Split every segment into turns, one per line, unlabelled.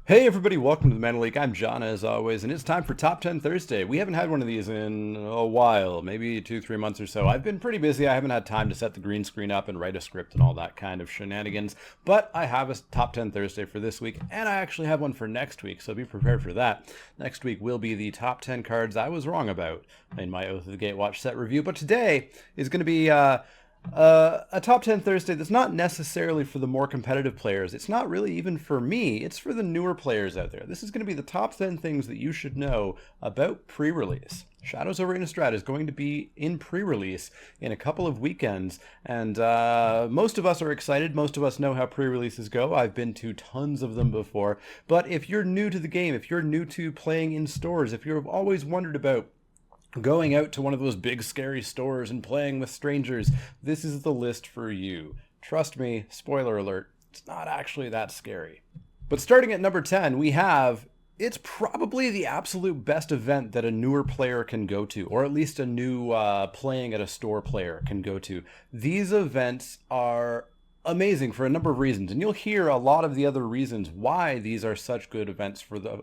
Hey everybody, welcome to the Leek. I'm John as always, and it's time for Top 10 Thursday. We haven't had one of these in a while, maybe 2-3 months or so. I've been pretty busy. I haven't had time to set the green screen up and write a script and all that kind of shenanigans, but I have a Top 10 Thursday for this week, and I actually have one for next week, so be prepared for that. Next week will be the top 10 cards I was wrong about in my Oath of the Gatewatch set review, but today is going to be a top 10 Thursday that's not necessarily for the more competitive players. It's not really even for me. It's for the newer players out there. This is going to be the top 10 things that you should know about pre-release. Shadows over Innistrad is going to be in pre-release in a couple of weekends, and most of us are excited. Most of us know how pre-releases go. I've been to tons of them before. But if you're new to the game, if you're new to playing in stores, if you've always wondered about going out to one of those big scary stores and playing with strangers, this is the list for you. Trust me, spoiler alert, it's not actually that scary. But starting at number 10, we have, it's probably the absolute best event that a newer player can go to, or at least a new playing at a store player can go to. These events are amazing for a number of reasons, and you'll hear a lot of the other reasons why these are such good events for the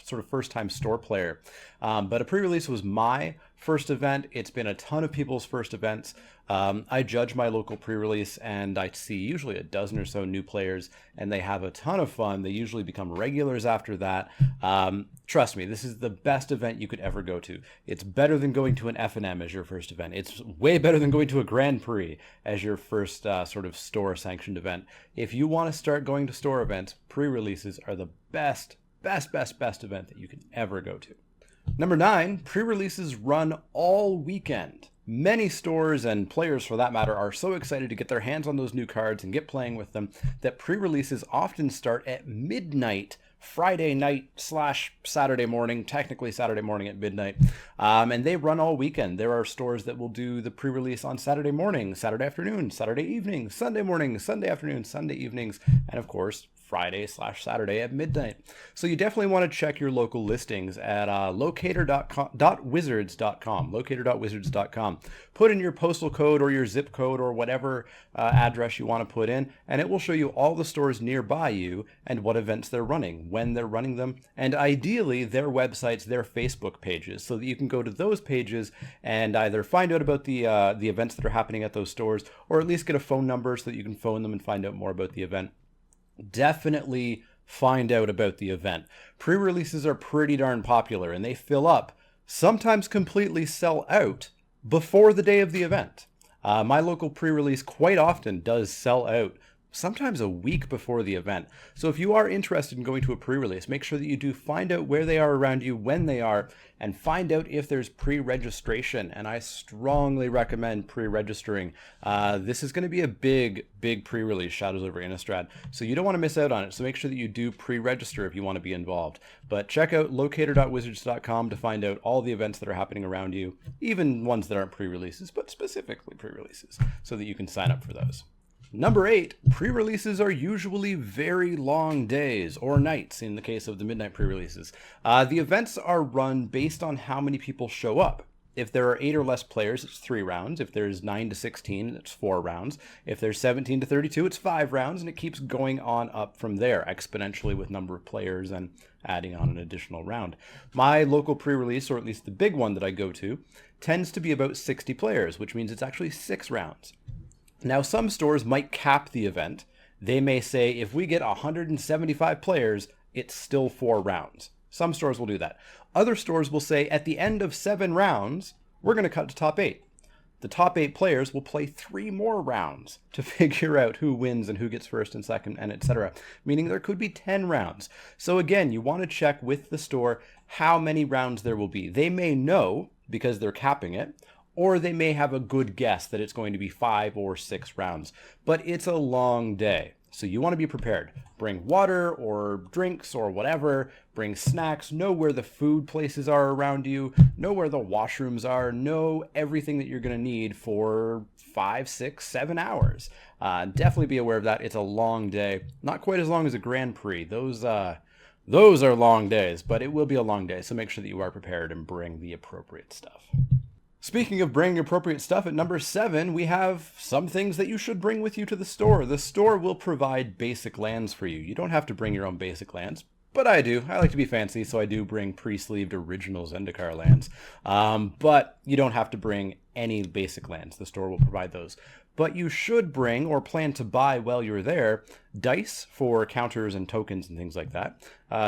sort of first-time store player. But a pre-release was my first event. It's been a ton of people's first events. I judge my local pre-release, and I see usually a dozen or so new players, and they have a ton of fun. They usually become regulars after that. Trust me, this is the best event you could ever go to. It's better than going to an F&M as your first event. It's way better than going to a Grand Prix as your first sort of store-sanctioned event. If you want to start going to store events, pre-releases are the best event that you can ever go to. Number 9, pre-releases run all weekend. Many stores and players, for that matter, are so excited to get their hands on those new cards and get playing with them that pre-releases often start at midnight, Friday night / Saturday morning, technically Saturday morning at midnight, and they run all weekend. There are stores that will do the pre-release on Saturday morning, Saturday afternoon, Saturday evening, Sunday morning, Sunday afternoon, Sunday evenings, and of course, Friday / Saturday at midnight. So you definitely want to check your local listings at locator.wizards.com. Put in your postal code or your zip code or whatever address you want to put in, and it will show you all the stores nearby you and what events they're running, when they're running them, and ideally their websites, their Facebook pages, so that you can go to those pages and either find out about the events that are happening at those stores, or at least get a phone number so that you can phone them and find out more about the event. Definitely find out about the event. Pre-releases are pretty darn popular, and they fill up, sometimes completely sell out before the day of the event. My local pre-release quite often does sell out, sometimes a week before the event. So if you are interested in going to a pre-release, make sure that you do find out where they are around you, when they are, and find out if there's pre-registration. And I strongly recommend pre-registering. This is going to be a big pre-release, Shadows over Innistrad, so you don't want to miss out on it. So make sure that you do pre-register if you want to be involved. But check out locator.wizards.com to find out all the events that are happening around you, even ones that aren't pre-releases, but specifically pre-releases, so that you can sign up for those. Number 8, pre-releases are usually very long days, or nights in the case of the midnight pre-releases. The events are run based on how many people show up. If there are 8 or less players, it's 3 rounds. If there's 9 to 16, it's 4 rounds. If there's 17 to 32, it's 5 rounds, and it keeps going on up from there, exponentially with number of players and adding on an additional round. My local pre-release, or at least the big one that I go to, tends to be about 60 players, which means it's actually 6 rounds. Now, some stores might cap the event. They may say, if we get 175 players, it's still 4 rounds. Some stores will do that. Other stores will say, at the end of 7 rounds, we're going to cut to top 8. The top 8 players will play 3 more rounds to figure out who wins and who gets first and second, and etc. Meaning there could be 10 rounds. So again, you want to check with the store how many rounds there will be. They may know, because they're capping it, or they may have a good guess that it's going to be 5 or 6 rounds. But it's a long day, so you want to be prepared. Bring water or drinks or whatever, bring snacks, know where the food places are around you, know where the washrooms are, know everything that you're going to need for 5, 6, 7 hours. Definitely be aware of that. It's a long day. Not quite as long as a Grand Prix. Those are long days, but it will be a long day, so make sure that you are prepared and bring the appropriate stuff. Speaking of bringing appropriate stuff, at number 7, we have some things that you should bring with you to the store. The store will provide basic lands for you. You don't have to bring your own basic lands, but I do. I like to be fancy, so I do bring pre-sleeved original Zendikar lands. But you don't have to bring any basic lands. The store will provide those. But you should bring, or plan to buy while you're there, dice for counters and tokens and things like that.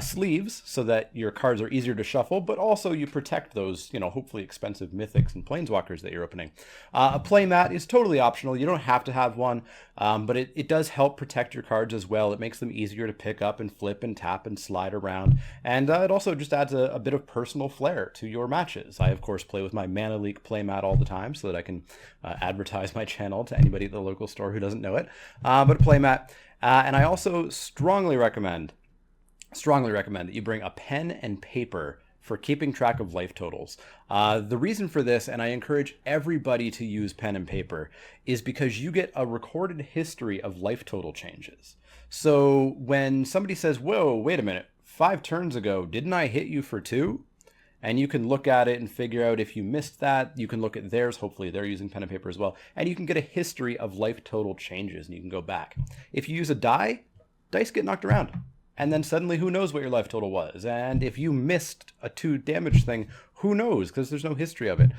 Sleeves, so that your cards are easier to shuffle, but also you protect those, hopefully expensive mythics and planeswalkers that you're opening. A play mat is totally optional. You don't have to have one, but it does help protect your cards as well. It makes them easier to pick up and flip and tap and slide around. And it also just adds a bit of personal flair to your matches. I, of course, play with my Mana Leek play mat all the time so that I can advertise my channel to anybody at the local store who doesn't know it. But a play mat. And I also strongly recommend that you bring a pen and paper for keeping track of life totals. The reason for this, and I encourage everybody to use pen and paper, is because you get a recorded history of life total changes. So when somebody says, whoa, wait a minute, 5 turns ago, didn't I hit you for 2? And you can look at it and figure out if you missed that. You can look at theirs. Hopefully they're using pen and paper as well. And you can get a history of life total changes, and you can go back. If you use a die, dice get knocked around. And then suddenly, who knows what your life total was? And if you missed a 2 damage thing, who knows? Because there's no history of it.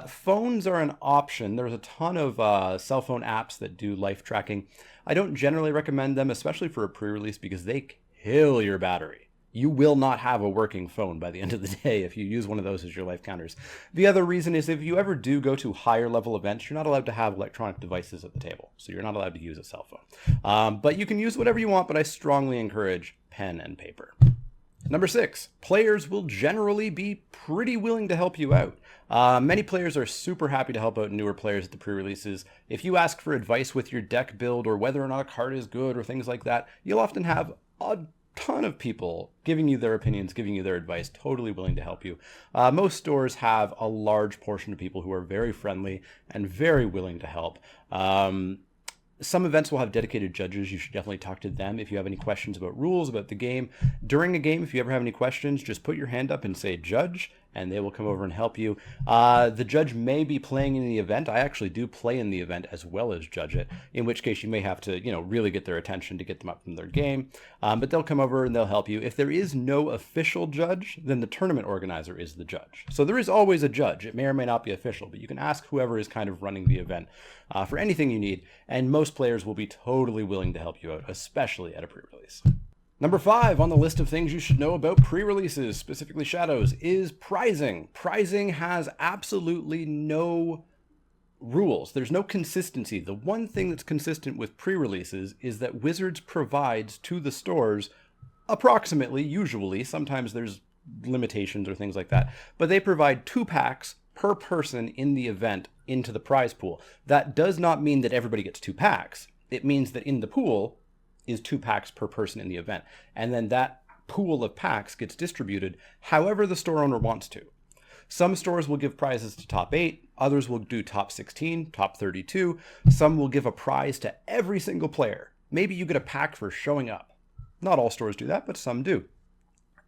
Phones are an option. There's a ton of cell phone apps that do life tracking. I don't generally recommend them, especially for a pre-release, because they kill your battery. You will not have a working phone by the end of the day if you use one of those as your life counters. The other reason is if you ever do go to higher level events, you're not allowed to have electronic devices at the table. So you're not allowed to use a cell phone. But you can use whatever you want, but I strongly encourage pen and paper. Number 6, players will generally be pretty willing to help you out. Many players are super happy to help out newer players at the pre-releases. If you ask for advice with your deck build or whether or not a card is good or things like that, you'll often have a ton of people giving you their opinions, giving you their advice, totally willing to help you. Most stores have a large portion of people who are very friendly and very willing to help. Some events will have dedicated judges. You should definitely talk to them if you have any questions about rules, about the game. During a game, if you ever have any questions, just put your hand up and say judge, and they will come over and help you. The judge may be playing in the event. I actually do play in the event as well as judge it, in which case you may have to, really get their attention to get them up from their game. But they'll come over and they'll help you. If there is no official judge, then the tournament organizer is the judge. So there is always a judge. It may or may not be official, but you can ask whoever is kind of running the event for anything you need, and most players will be totally willing to help you out, especially at a pre-release. Number 5 on the list of things you should know about pre-releases, specifically Shadows, is prizing. Prizing has absolutely no rules. There's no consistency. The one thing that's consistent with pre-releases is that Wizards provides to the stores approximately, usually, sometimes there's limitations or things like that, but they provide 2 packs per person in the event into the prize pool. That does not mean that everybody gets 2 packs. It means that in the pool is 2 packs per person in the event. And then that pool of packs gets distributed however the store owner wants to. Some stores will give prizes to top 8, others will do top 16, top 32. Some will give a prize to every single player. Maybe you get a pack for showing up. Not all stores do that, but some do.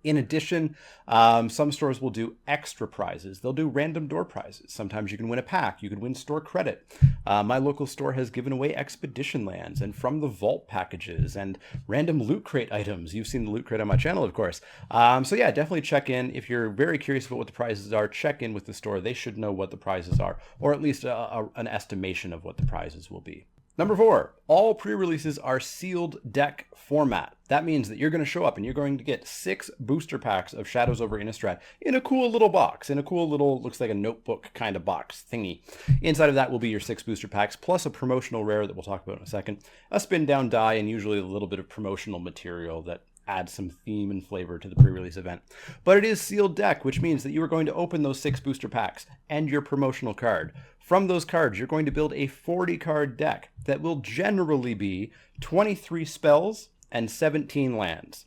In addition, some stores will do extra prizes. They'll do random door prizes. Sometimes you can win a pack. You can win store credit. My local store has given away expedition lands and from the vault packages and random loot crate items. You've seen the loot crate on my channel, of course. So yeah, definitely check in. If you're very curious about what the prizes are, check in with the store. They should know what the prizes are, or at least an estimation of what the prizes will be. Number 4, all pre-releases are sealed deck format. That means that you're going to show up and you're going to get 6 booster packs of Shadows over Innistrad in a cool little box, in a cool little, looks like a notebook kind of box thingy. Inside of that will be your 6 booster packs, plus a promotional rare that we'll talk about in a second, a spin down die, and usually a little bit of promotional material that adds some theme and flavor to the pre-release event. But it is sealed deck, which means that you are going to open those 6 booster packs and your promotional card. From those cards, you're going to build a 40 card deck that will generally be 23 spells and 17 lands.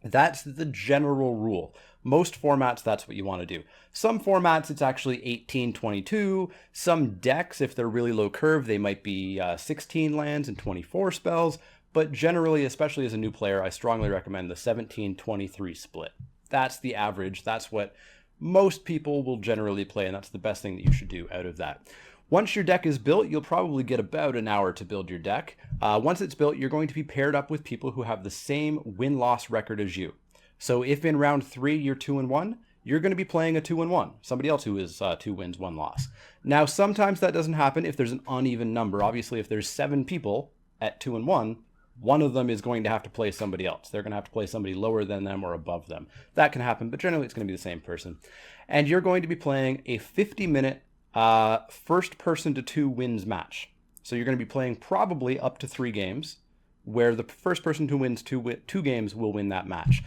That's the general rule. Most formats, that's what you want to do. Some formats, it's actually 18-22. Some decks, if they're really low curve, they might be 16 lands and 24 spells. But generally, especially as a new player, I strongly recommend the 17-23 split. That's the average. That's what most people will generally play, and that's the best thing that you should do out of that. Once your deck is built, you'll probably get about an hour to build your deck. Once it's built, you're going to be paired up with people who have the same win-loss record as you. So if in round 3 you're 2-1, you're going to be playing a 2-1, somebody else who is 2 wins, 1 loss. Now, sometimes that doesn't happen if there's an uneven number. Obviously, if there's 7 people at 2-1, one of them is going to have to play somebody else. They're going to have to play somebody lower than them or above them. That can happen, but generally it's going to be the same person. And you're going to be playing a 50-minute first person to 2 wins match. So you're going to be playing probably up to 3 games, where the first person who wins 2 games will win that match.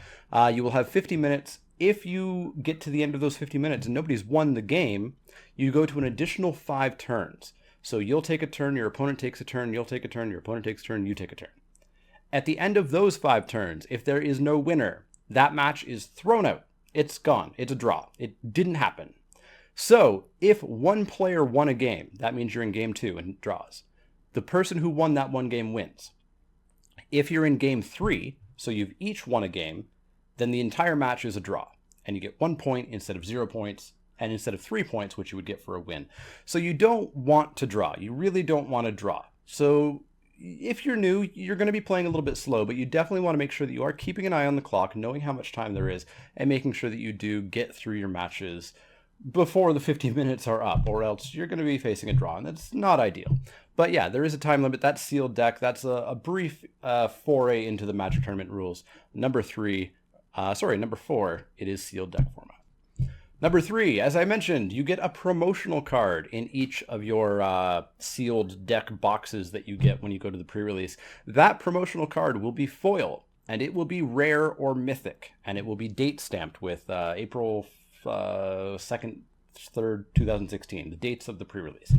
You will have 50 minutes. If you get to the end of those 50 minutes and nobody's won the game, you go to an additional 5 turns. So you'll take a turn, your opponent takes a turn, you'll take a turn, your opponent takes a turn, you take a turn. At the end of those 5 turns, if there is no winner, that match is thrown out. It's gone. It's a draw. It didn't happen. So if one player won a game, that means you're in game 2 and draws. The person who won that one game wins. If you're in game 3, so you've each won a game, then the entire match is a draw. And you get 1 point instead of 0 points, and instead of 3 points, which you would get for a win. So you don't want to draw. You really don't want to draw. So if you're new, you're going to be playing a little bit slow, but you definitely want to make sure that you are keeping an eye on the clock, knowing how much time there is, and making sure that you do get through your matches before the 50 minutes are up, or else you're going to be facing a draw, and that's not ideal. But yeah, there is a time limit. That's sealed deck. That's a brief foray into the Magic Tournament rules. Number 4, it is sealed deck format. Number 3, as I mentioned, you get a promotional card in each of your sealed deck boxes that you get when you go to the pre-release. That promotional card will be foil, and it will be rare or mythic, and it will be date stamped with April 2nd, 3rd, 2016, the dates of the pre-release.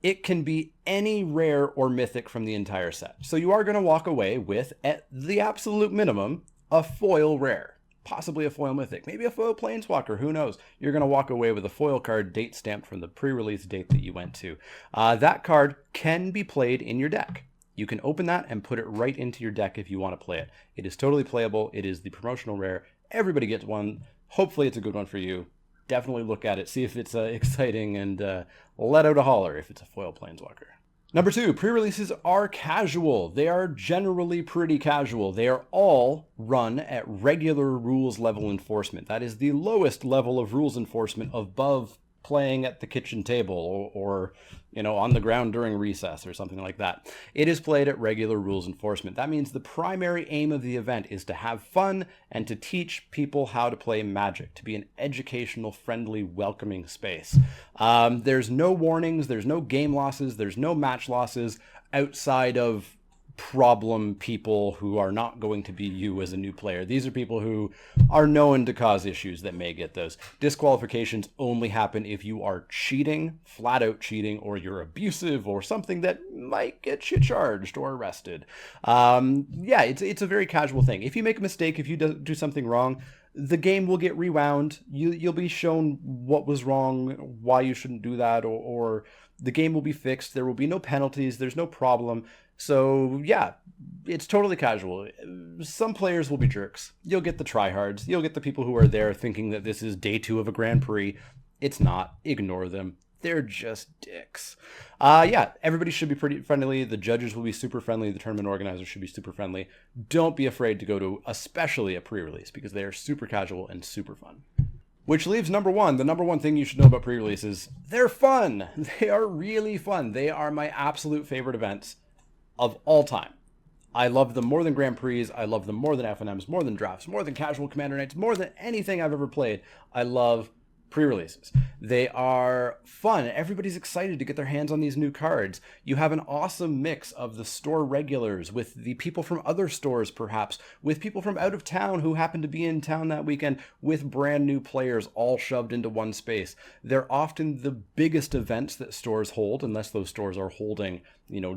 It can be any rare or mythic from the entire set. So you are going to walk away with, at the absolute minimum, a foil rare. Possibly a foil mythic, maybe a foil planeswalker, who knows? You're going to walk away with a foil card date stamped from the pre-release date that you went to. That card can be played in your deck. You can open that and put it right into your deck if you want to play it. It is totally playable. It is the promotional rare. Everybody gets one. Hopefully it's a good one for you. Definitely look at it, see if it's exciting, and let out a holler if it's a foil planeswalker. Number 2, pre-releases are casual. They are generally pretty casual. They are all run at regular rules level enforcement. That is the lowest level of rules enforcement above playing at the kitchen table or on the ground during recess or something like that. It is played at regular rules enforcement. That means the primary aim of the event is to have fun and to teach people how to play Magic, to be an educational, friendly, welcoming space. There's no warnings, there's no game losses, there's no match losses outside of problem people who are not going to be you as a new player. These are people who are known to cause issues that may get those. Disqualifications only happen if you are cheating, flat out cheating, or you're abusive or something that might get you charged or arrested. It's a very casual thing. If you make a mistake, if you do something wrong, the game will get rewound. You'll be shown what was wrong, why you shouldn't do that, or the game will be fixed. There will be no penalties. There's no problem. So yeah, it's totally casual. Some players will be jerks. You'll get the tryhards. You'll get the people who are there thinking that this is day 2 of a Grand Prix. It's not. Ignore them. They're just dicks. Everybody should be pretty friendly. The judges will be super friendly. The tournament organizers should be super friendly. Don't be afraid to go to especially a pre-release because they are super casual and super fun. Which leaves number 1. The number 1 thing you should know about pre-releases, they're fun. They are really fun. They are my absolute favorite events of all time. I love them more than Grand Prix. I love them more than FNMs, more than drafts, more than casual Commander Nights, more than anything I've ever played. I love pre-releases. They are fun. Everybody's excited to get their hands on these new cards. You have an awesome mix of the store regulars with the people from other stores, perhaps, with people from out of town who happen to be in town that weekend, with brand new players all shoved into one space. They're often the biggest events that stores hold, unless those stores are holding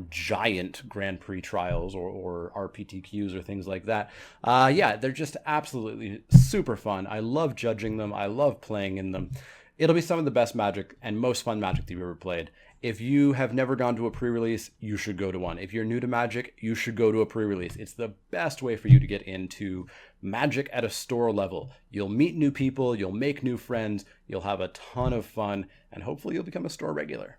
giant Grand Prix trials or RPTQs or things like that. They're just absolutely super fun. I love judging them. I love playing in them. It'll be some of the best Magic and most fun Magic that you've ever played. If you have never gone to a pre-release, you should go to one. If you're new to Magic, you should go to a pre-release. It's the best way for you to get into Magic at a store level. You'll meet new people, you'll make new friends, you'll have a ton of fun, and hopefully you'll become a store regular.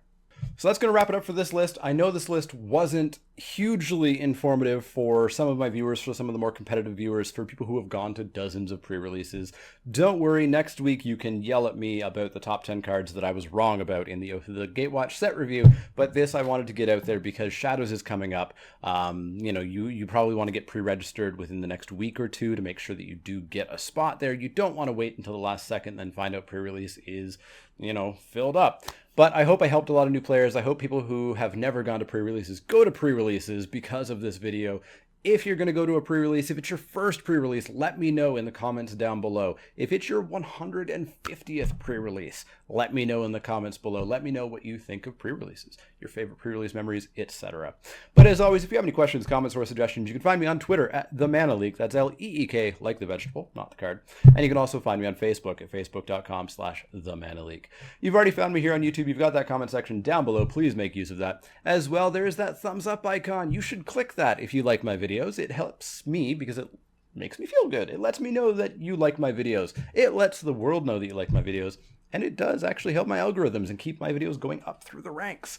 So that's going to wrap it up for this list. I know this list wasn't hugely informative for some of my viewers, for some of the more competitive viewers, for people who have gone to dozens of pre-releases. Don't worry, next week you can yell at me about the top 10 cards that I was wrong about in the Oath of the Gatewatch set review, but this I wanted to get out there because Shadows is coming up. You probably want to get pre-registered within the next week or two to make sure that you do get a spot there. You don't want to wait until the last second and then find out pre-release is, filled up. But I hope I helped a lot of new players. I hope people who have never gone to pre-releases go to pre-releases because of this video. If you're going to go to a pre-release, if it's your first pre-release, let me know in the comments down below. If it's your 150th pre-release, let me know in the comments below. Let me know what you think of pre-releases, your favorite pre-release memories, etc. But as always, if you have any questions, comments, or suggestions, you can find me on Twitter at @TheManaLeek. That's L-E-E-K, like the vegetable, not the card. And you can also find me on Facebook at facebook.com/TheManaLeek. You've already found me here on YouTube. You've got that comment section down below. Please make use of that. As well, there's that thumbs up icon. You should click that if you like my videos. It helps me because it makes me feel good. It lets me know that you like my videos. It lets the world know that you like my videos. And it does actually help my algorithms and keep my videos going up through the ranks.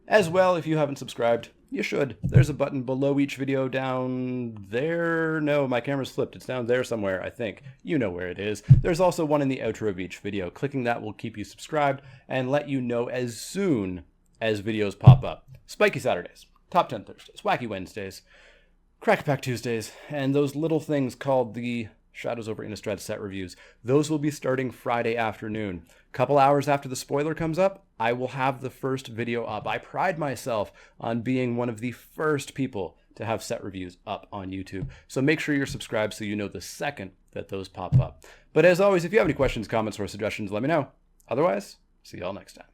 As well, if you haven't subscribed, you should. There's a button below each video down there. No, my camera's flipped. It's down there somewhere, I think. You know where it is. There's also one in the outro of each video. Clicking that will keep you subscribed and let you know as soon as videos pop up. Spiky Saturdays, Top 10 Thursdays, Wacky Wednesdays, Crack Pack Tuesdays, and those little things called the Shadows over Innistrad set reviews. Those will be starting Friday afternoon. Couple hours after the spoiler comes up, I will have the first video up. I pride myself on being one of the first people to have set reviews up on YouTube. So make sure you're subscribed so you know the second that those pop up. But as always, if you have any questions, comments, or suggestions, let me know. Otherwise, see y'all next time.